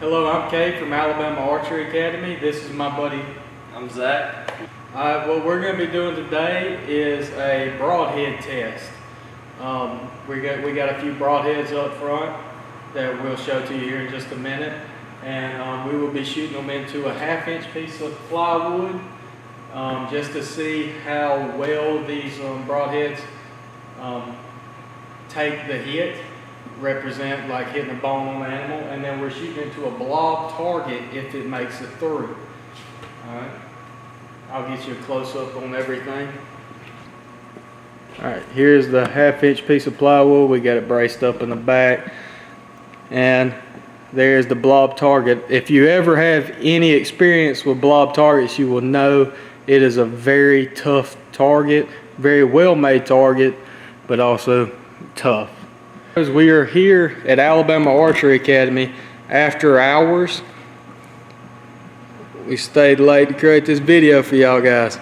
Hello, I'm Kay from Alabama Archery Academy. This is my buddy. I'm Zach. What we're going to be doing today is a broadhead test. We got a few broadheads up front that we'll show to you here in just a minute, and we will be shooting them into a 1/2-inch piece of plywood just to see how well these broadheads take the hit, represent like hitting a bone on the animal, and then we're shooting into a blob target if it makes it through. Alright, I'll get you a close-up on everything. Alright, here's the 1/2-inch piece of plywood. We got it braced up in the back, and there's the blob target. If you ever have any experience with blob targets, you will know it is a very tough target, very well made target, but also tough. Because we are here at Alabama Archery Academy after hours. We stayed late to create this video for y'all guys.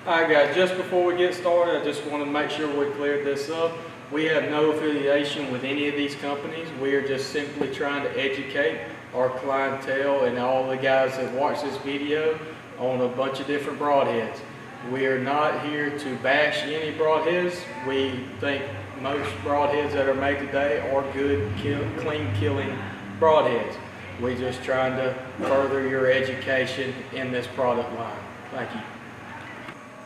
Alright guys, just before we get started, I just want to make sure we cleared this up. We have no affiliation with any of these companies. We are just simply trying to educate our clientele and all the guys that watch this video on a bunch of different broadheads. We are not here to bash any broadheads. We think most broadheads that are made today are good, clean killing broadheads. We're just trying to further your education in this product line. Thank you.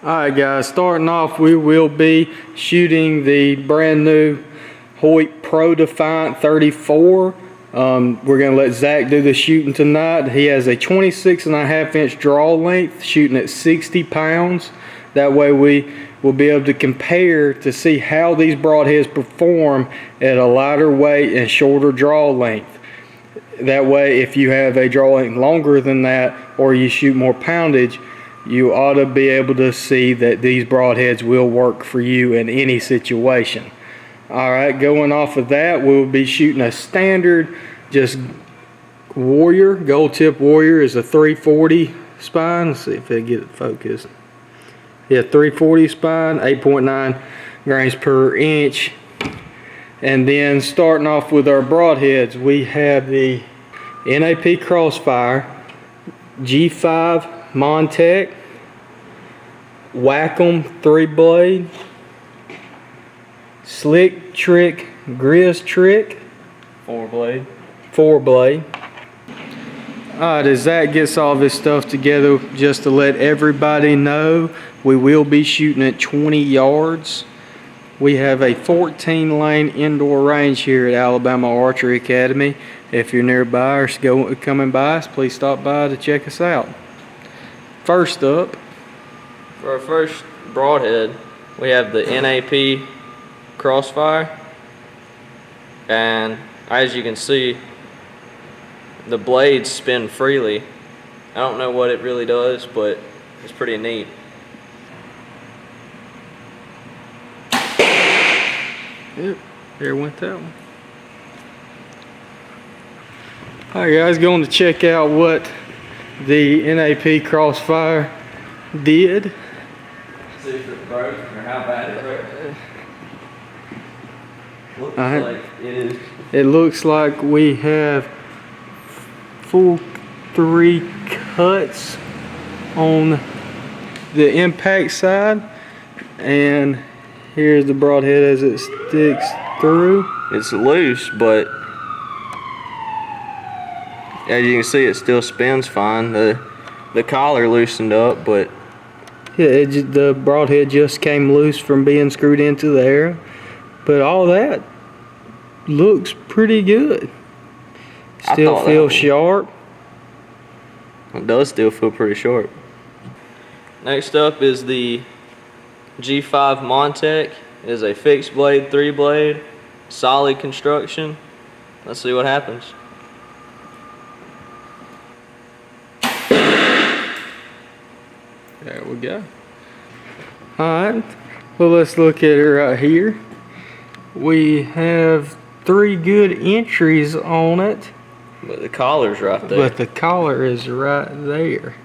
Alright guys, starting off, we will be shooting the brand new Hoyt Pro Defiant 34. We're going to let Zach do the shooting tonight. He has a 26.5-inch draw length, shooting at 60 pounds. That way we will be able to compare to see how these broadheads perform at a lighter weight and shorter draw length. That way, if you have a draw length longer than that, or you shoot more poundage, you ought to be able to see that these broadheads will work for you in any situation. Alright, going off of that, we'll be shooting a standard, just Warrior, gold tip Warrior is a 340 spine. Let's see if they get it focused. Yeah, 340 spine, 8.9 grains per inch. And then starting off with our broadheads, we have the NAP Crossfire, G5 Montec, Wac'Em 3-blade, Trick GrizzTrick 4-blade. Alright, as Zach gets all this stuff together, just to let everybody know, we will be shooting at 20 yards. We have a 14-lane indoor range here at Alabama Archery Academy. If you're nearby or coming by, please stop by to check us out. First up, For our first broadhead, we have the NAP Crossfire, and as you can see, the blades spin freely. I don't know what it really does, but it's pretty neat. Yep, there went that one. Alright guys, going to check out what the NAP Crossfire did. See if it broke or how bad it broke. Looks like it is. It looks like we have full 3 cuts on the impact side, and here's the broadhead as it sticks through. It's loose, but as you can see, it still spins fine. The collar loosened up, but yeah, the broadhead just came loose from being screwed into there, but all that looks pretty good. Still feels sharp. It does still feel pretty sharp. Next up is the G5 Montec. It is a fixed blade, 3-blade, solid construction. Let's see what happens. There we go. Alright, well let's look at it right here. We have 3 good entries on it. But the collar's right there. But the collar is right there.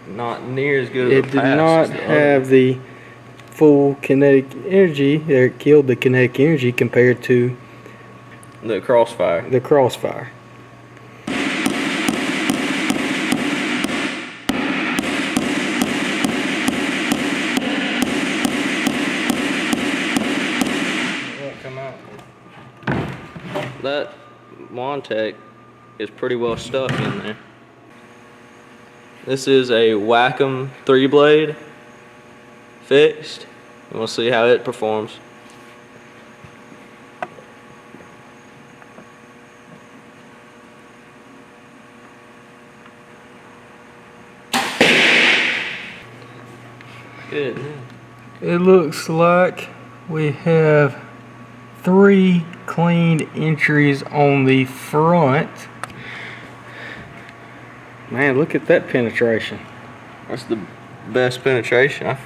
Not near as good as a pass. It did not have the full kinetic energy, or it killed the kinetic energy compared to the Crossfire. The Crossfire. Montec is pretty well stuck in there. This is a Wac'Em 3-blade fixed, and we'll see how it performs. Good. It looks like we have 3 cleaned entries on the front. Man, look at that penetration. That's the best penetration.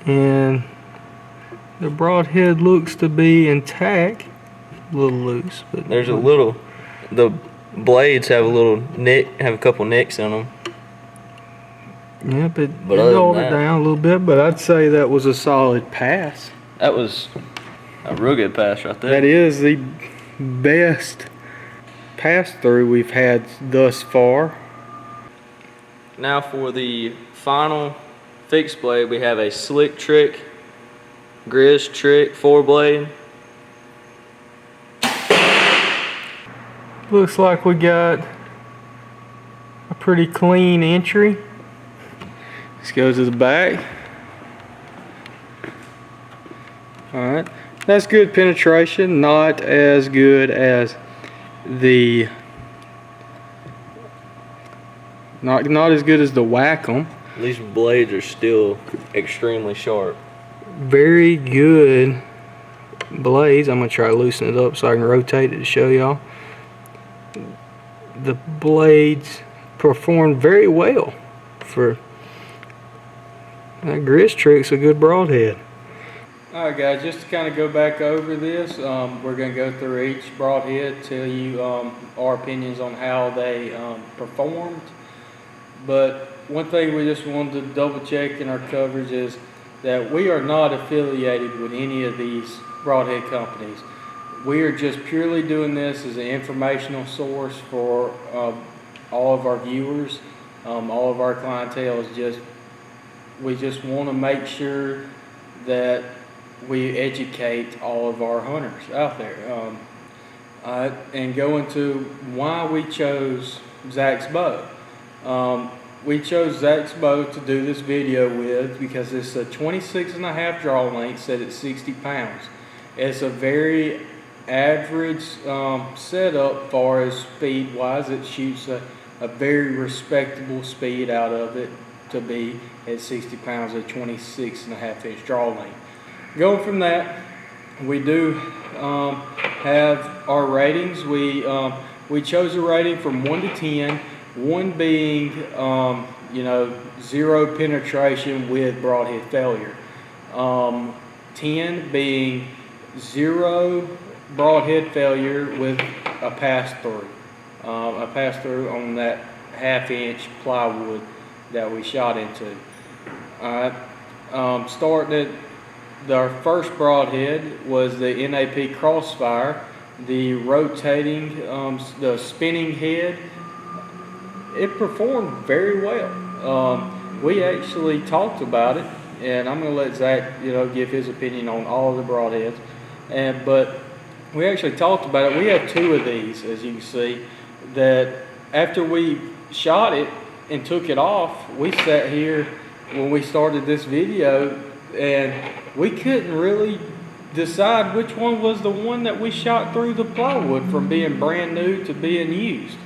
And the broadhead looks to be intact. A little loose, but there's a little, the blades have a couple nicks in them. Yeah, but it rolled it down a little bit, but I'd say that was a solid pass. That was a real good pass right there. That is the best pass through we've had thus far. Now for the final fixed blade, we have a Trick GrizzTrick 4-blade. Looks like we got a pretty clean entry. This goes to the back. Alright, that's good penetration, not as good as the not as good as the Wac'Em. These blades are still extremely sharp. Very good blades. I'm gonna try to loosen it up so I can rotate it to show y'all. The blades performed very well for that GrizzTrick's a good broadhead. Alright guys, just to kind of go back over this, we're going to go through each broadhead, tell you our opinions on how they performed. But one thing we just wanted to double check in our coverage is that we are not affiliated with any of these broadhead companies. We are just purely doing this as an informational source for all of our viewers, all of our clientele. We just want to make sure that we educate all of our hunters out there. And go into why we chose Zach's bow. We chose Zach's bow to do this video with because it's a 26.5 draw length set at 60 pounds. It's a very average setup far as speed wise. It shoots a very respectable speed out of it to be at 60 pounds at 26.5 inch draw length. Going from that, we do have our ratings. We chose a rating from 1 to 10, 1 being 0 penetration with broadhead failure, 10 being 0 broadhead failure with a pass through on that 1/2 inch plywood that we shot into. Alright, starting at our first broadhead was the NAP Crossfire, the rotating, the spinning head. It performed very well. We actually talked about it, and I'm going to let Zach, give his opinion on all of the broadheads. But we actually talked about it. We have 2 of these, as you can see, that after we shot it and took it off, we sat here when we started this video and we couldn't really decide which one was the one that we shot through the plywood from being brand new to being used.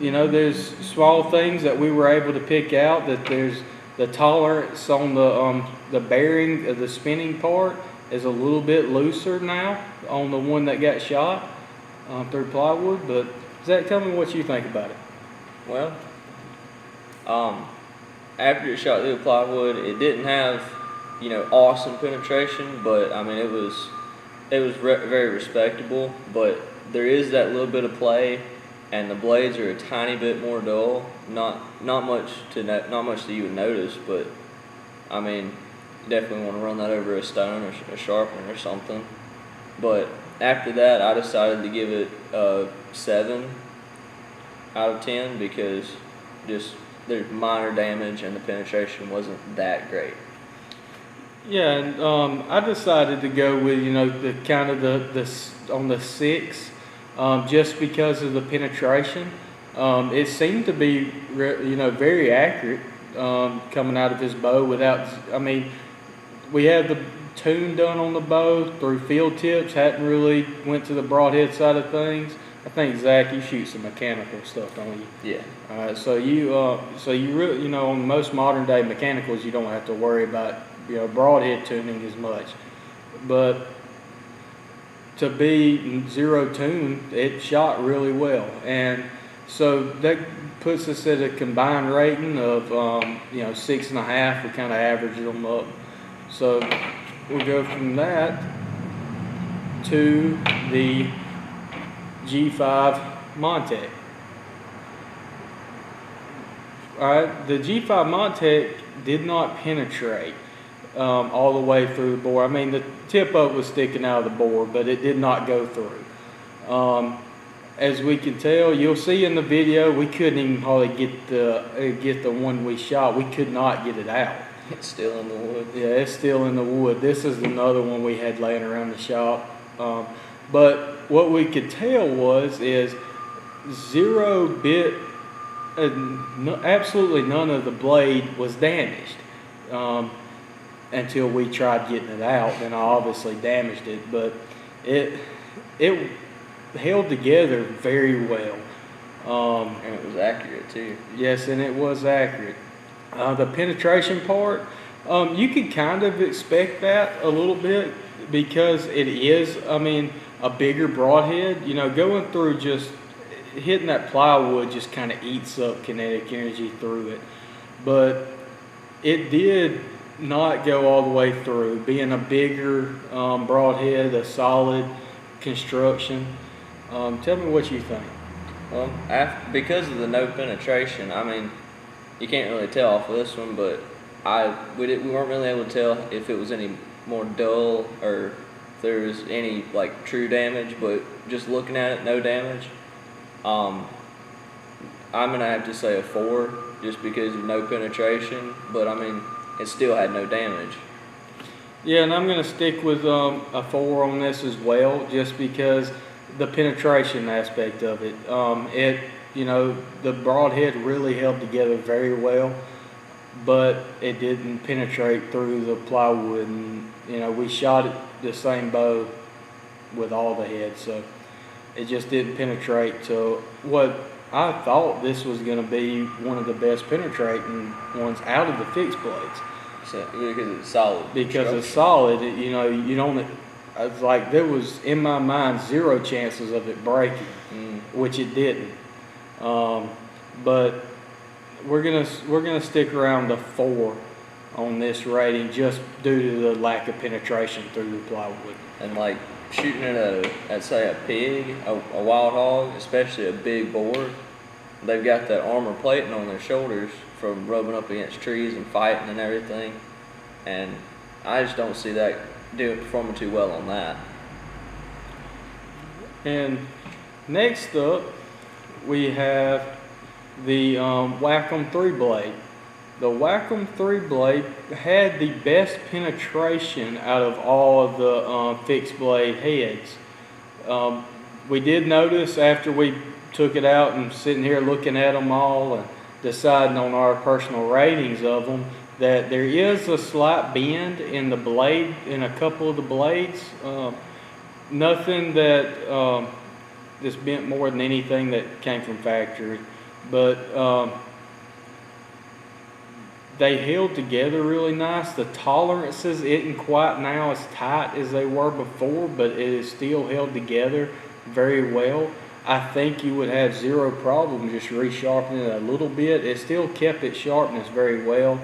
There's small things that we were able to pick out, that there's the tolerance on the bearing of the spinning part is a little bit looser now on the one that got shot through plywood. But Zach, tell me what you think about it. Well, after it shot through the plywood, it didn't have, awesome penetration, but I mean it was very respectable. But there is that little bit of play, and the blades are a tiny bit more dull. Not much that you would notice, but I mean, definitely want to run that over a stone or a sharpener or something. But after that, I decided to give it a 7 out of 10 because just there's minor damage and the penetration wasn't that great. Yeah, and I decided to go with the kind of on the 6, just because of the penetration. It seemed to be very accurate coming out of his bow without. I mean, we had the tune done on the bow through field tips. Hadn't really went to the broadhead side of things. I think Zach, you shoot some mechanical stuff, don't you? Yeah. All right, so you really, on most modern day mechanicals, you don't have to worry about broadhead tuning as much, but to be zero tune, it shot really well, and so that puts us at a combined rating of 6.5. We kind of averaged them up, so we'll go from that to the G5 Montec. Alright, the G5 Montec did not penetrate all the way through the bore. I mean, the tip up was sticking out of the bore, but it did not go through. As we can tell, you'll see in the video, we couldn't even hardly get the one we shot. We could not get it out. It's still in the wood. Yeah, it's still in the wood. This is another one we had laying around the shop. But what we could tell is 0 bit, absolutely none of the blade was damaged until we tried getting it out. Then I obviously damaged it, but it held together very well. And it was accurate too. Yes, and it was accurate. The penetration part, you could kind of expect that a little bit because it is, I mean, a bigger broadhead. Going through just hitting that plywood just kind of eats up kinetic energy through it. But it did not go all the way through, being a bigger broadhead, a solid construction. Tell me what you think. Well, because of the no penetration, I mean, you can't really tell off of this one, but we weren't really able to tell if it was any more dull or if there was any like true damage. But just looking at it, no damage. I'm gonna have to say a 4 just because of no penetration, but I mean, it still had no damage. Yeah, and I'm gonna stick with a 4 on this as well, just because the penetration aspect of it. The broadhead really held together very well, but it didn't penetrate through the plywood. And we shot it the same bow with all the heads, so it just didn't penetrate to what I thought this was going to be one of the best penetrating ones out of the fixed blades. So, because it's solid. Because it's solid, you don't. It's like there was in my mind 0 chances of it breaking, which it didn't. But we're gonna stick around the 4 on this rating just due to the lack of penetration through the plywood. And like shooting at say a pig, a wild hog, especially a big boar, they've got that armor plating on their shoulders from rubbing up against trees and fighting and everything, and I just don't see that performing too well on that. And next up, we have the Wac'Em 3 blade. The Wac'Em 3 blade had the best penetration out of all of the fixed blade heads. We did notice after we took it out and sitting here looking at them all and deciding on our personal ratings of them, that there is a slight bend in the blade, in a couple of the blades. Nothing that is bent more than anything that came from factory, but they held together really nice. The tolerances isn't quite now as tight as they were before, but it is still held together very well. I think you would have 0 problem just resharpening it a little bit. It still kept its sharpness very well.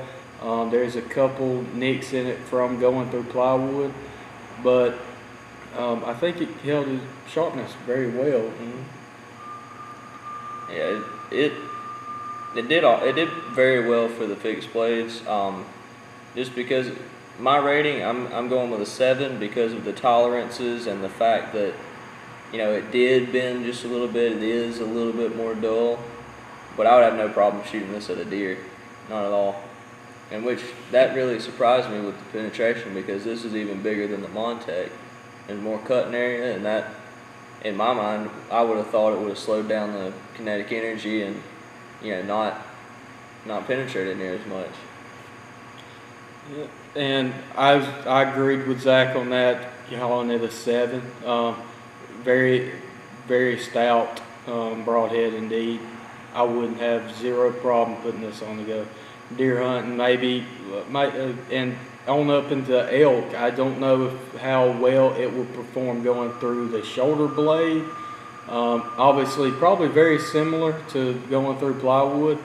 There's a couple nicks in it from going through plywood, but I think it held its sharpness very well. Yeah, it did very well for the fixed blades. Just because my rating, I'm going with a 7 because of the tolerances and the fact that it did bend just a little bit. It is a little bit more dull, but I would have no problem shooting this at a deer, not at all. and which that really surprised me with the penetration, because this is even bigger than the Montec. There's more cutting area, and that, in my mind, I would have thought it would have slowed down the kinetic energy and, you know, not penetrated near as much. Yeah, and I agreed with Zach on that, calling it a 7. Very, very stout broadhead indeed. I wouldn't have zero problem putting this on the go. Deer hunting, maybe, and on up into elk. I don't know how well it will perform going through the shoulder blade. Obviously, probably very similar to going through plywood.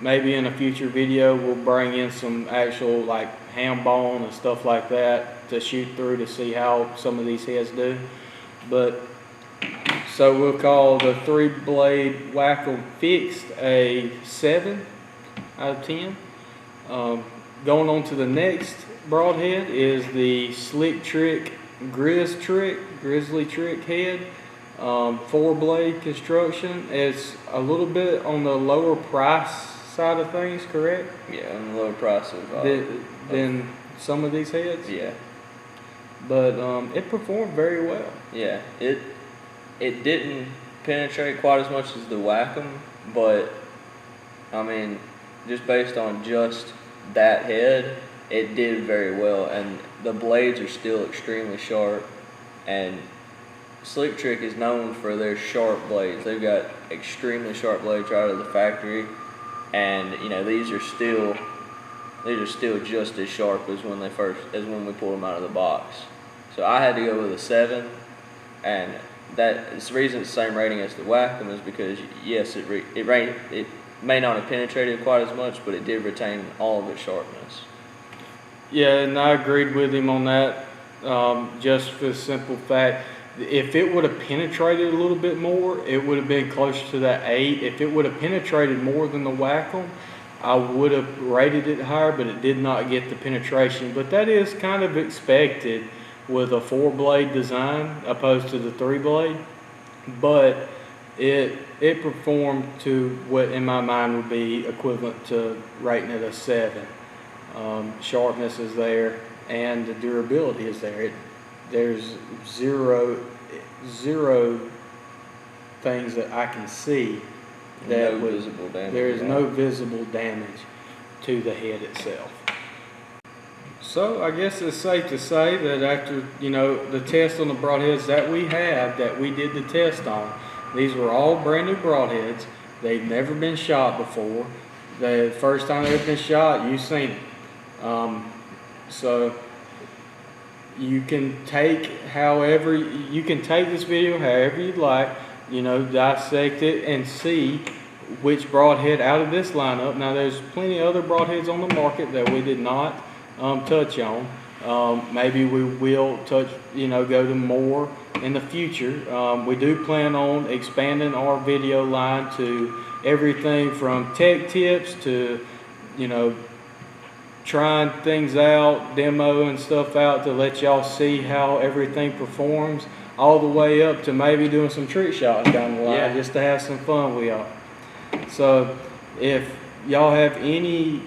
Maybe in a future video we'll bring in some actual like ham bone and stuff like that to shoot through to see how some of these heads do. But so we'll call the 3-blade Wac'Em fixed a 7 out of 10. Going on to the next broadhead is the Trick GrizzTrick head. 4-blade construction. It's a little bit on the lower price side of things, correct? Yeah, on the lower price than some of these heads. Yeah, but it performed very well. Yeah, it didn't penetrate quite as much as the Wac'Em, but I mean, just based on just that head, it did very well, and the blades are still extremely sharp. And Trick is known for their sharp blades. They've got extremely sharp blades right out of the factory, and you know, these are still just as sharp as when we pulled them out of the box. So I had to go with a 7, and that's the reason it's the same rating as the Wac'Em is because yes, it may not have penetrated quite as much, but it did retain all of its sharpness. Yeah, and I agreed with him on that. Just for the simple fact, if it would have penetrated a little bit more, it would have been closer to that 8. If it would have penetrated more than the Wac'Em, I would have rated it higher, but it did not get the penetration. But that is kind of expected with a 4-blade design opposed to the 3-blade. But it performed to what in my mind would be equivalent to rating it a 7. Sharpness is there and the durability is there. There's zero things that I can see that there is no visible damage to the head itself. So I guess it's safe to say that after the test on the broadheads that we did the test on, these were all brand new broadheads. They've never been shot before. The first time they've been shot, you've seen it. So you can take this video however you'd like, dissect it and see which broadhead out of this lineup. Now there's plenty of other broadheads on the market that we did not touch on. Maybe we will touch, go to more in the future. We do plan on expanding our video line to everything from tech tips to, trying things out, demo and stuff out to let y'all see how everything performs, all the way up to maybe doing some trick shots down the line, just to have some fun with y'all. So if y'all have any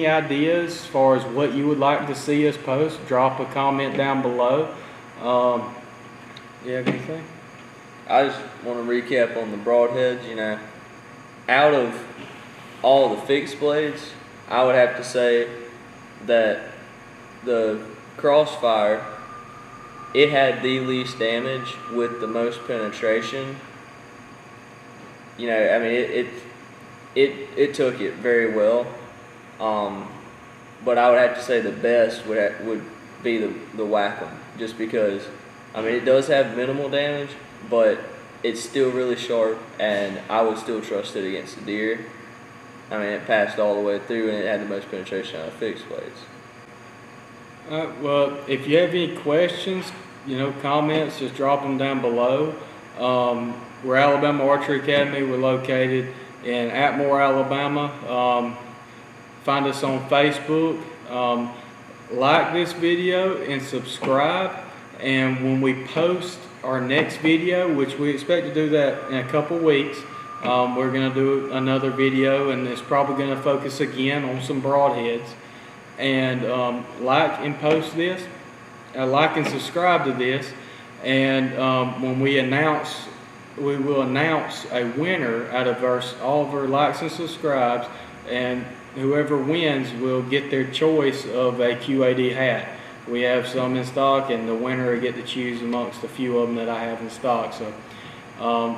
ideas as far as what you would like to see us post, drop a comment down below. You have anything? I just want to recap on the broadheads. Out of all the fixed blades, I would have to say that the Crossfire, it had the least damage with the most penetration. It took it very well. But I would have to say the best would be the Wac'Em, just because it does have minimal damage, but it's still really sharp, and I would still trust it against the deer. It passed all the way through, and it had the most penetration out of fixed blades. Well, if you have any questions, comments, just drop them down below. We're Alabama Archery Academy. We're located in ATMORE, Alabama. Find us on Facebook. Like this video and subscribe. And when we post our next video, which we expect to do that in a couple weeks, We're gonna do another video, and it's probably gonna focus again on some broadheads. And like and post this, like and subscribe to this, and when we will announce a winner out of all of our likes and subscribes, and whoever wins will get their choice of a QAD hat. We have some in stock, and the winner will get to choose amongst a few of them that I have in stock. So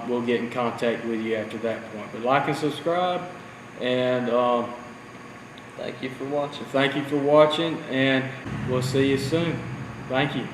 we'll get in contact with you after that point. But like and subscribe, and Thank you for watching. thank you for watching, and we'll see you soon. Thank you.